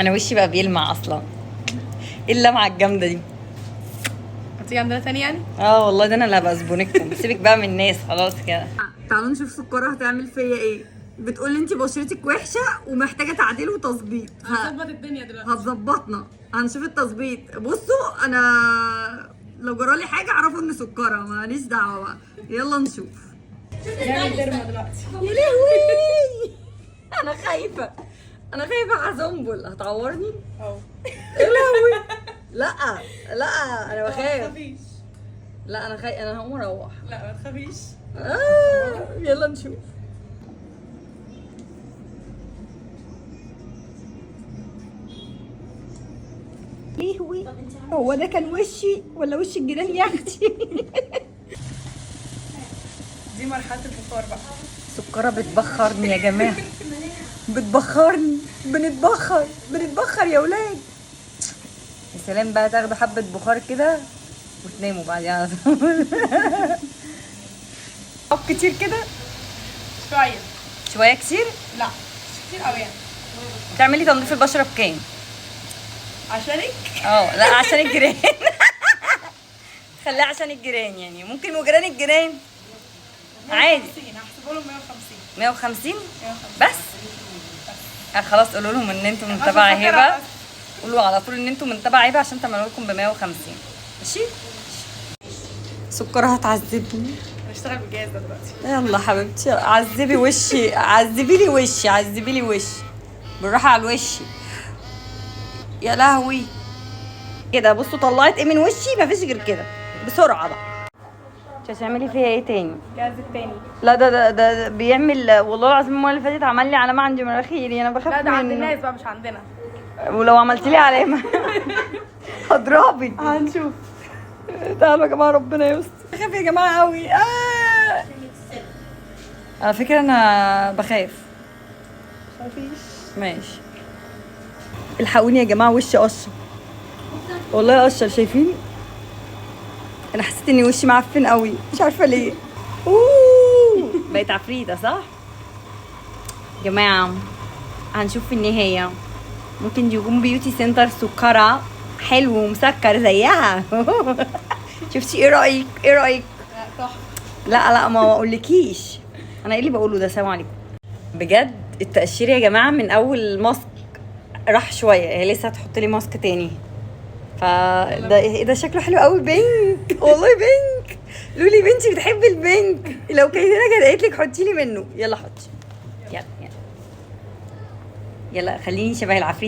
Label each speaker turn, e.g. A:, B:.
A: انا وشي بقى بيلمع اصلا. ايه اللمعه الجامده دي؟
B: هتيجي عندنا تاني يعني؟
A: اه والله ده انا اللي هبقى زبونكم. سيبك بقى من الناس خلاص كده. تعالوا نشوف سكرة هتعمل فيا ايه. بتقولي انتي بشرتك وحشه ومحتاجه تعديل وتظبيط.
B: هظبط الدنيا دلوقتي.
A: هتظبطنا. هنشوف التظبيط. بصوا انا لو جرالي حاجه اعرفوا ان سكرة، ماليش دعوه بقى. يلا نشوف.
B: نعمل ديرما دلوقتي.
A: يا لهوي انا خايفه. انا خايفه هزنبل. هتعورني؟
B: اهو.
A: يا لهوي. لا لا انا
B: ما
A: بخاف.
B: تخافيش.
A: لا انا خايف. انا هقوم اروح.
B: لا ما تخافيش.
A: يلا نشوف. لهوي هو ده كان وشي ولا وش الجيران يا اختي؟
B: دي مرحلة البخار بقى.
A: سكرة بتبخرني يا جماعة. بتبخرني. بنتبخر يا ولاد. يا سلام بقى، تاخدوا حبة بخار كده وتناموا بعدين على طول. طب كتير كده؟
B: شوية.
A: شوية كتير؟
B: لا مش كتير قوي يعني.
A: بتعملي تنظيف البشرة بكام؟
B: عشانك.
A: لا عشان الجيران. خليها عشان الجيران يعني، ممكن وجيران الجيران عادي.
B: 150 هحسبه لهم 150.
A: 150
B: 150
A: بس. خلاص قولوا لهم ان انتوا من تبع هبه. قولوا على طول ان انتوا من تبع هبه عشان تعملوا لكم ب 150. ماشي. سكرة هتعذبني.
B: هنشتغل بالجهاز ده دلوقتي.
A: يلا حبيبتي عذبي وشي. عذبي لي وشي. عذبي لي وشي بالراحه على الوش. يا لهوي كده. بصوا طلعت ايه من وشي. مفيش غير كده. بسرعه بقى. مش هتعملي فيها ايه تاني؟
B: الجهاز التاني.
A: لا ده بيعمل. والله العظيم المره اللي فاتت عمل لي علامه عند مناخيري. انا بخاف
B: لا ده عند
A: منه.
B: الناس بقى مش عندنا.
A: ولو عملت لي علامه هضربك.
B: هنشوف.
A: تعالوا يا جماعه ربنا يستر. بخاف يا جماعه قوي. على فكره انا بخاف.
B: مفيش.
A: ماشي. الحقوني يا جماعه وشي قشر. والله قشر. شايفين؟ انا حسيت اني وشي معفن قوي مش عارفه ليه. بقيت عفريته صح يا جماعه. هنشوف في النهايه. ممكن يكون بيوتي سنتر سكرة حلو ومسكر زيها. شفتي؟ ايه رايك؟ ايه رايك؟
B: لا تحفة.
A: لا ما اقولكيش. انا ايه اللي بقوله ده؟ السلام عليكم. بجد التقشير يا جماعه من اول ماسك راح شويه. هي لسه هتحط لي ماسك تاني. فده ده شكله حلو قوي. بينك والله. بينك. لولي بنتي بتحب البينك. لو كانت هنا كانت قالت لك حطي لي منه. يلا حطي. يلا خليني شبه العفريت.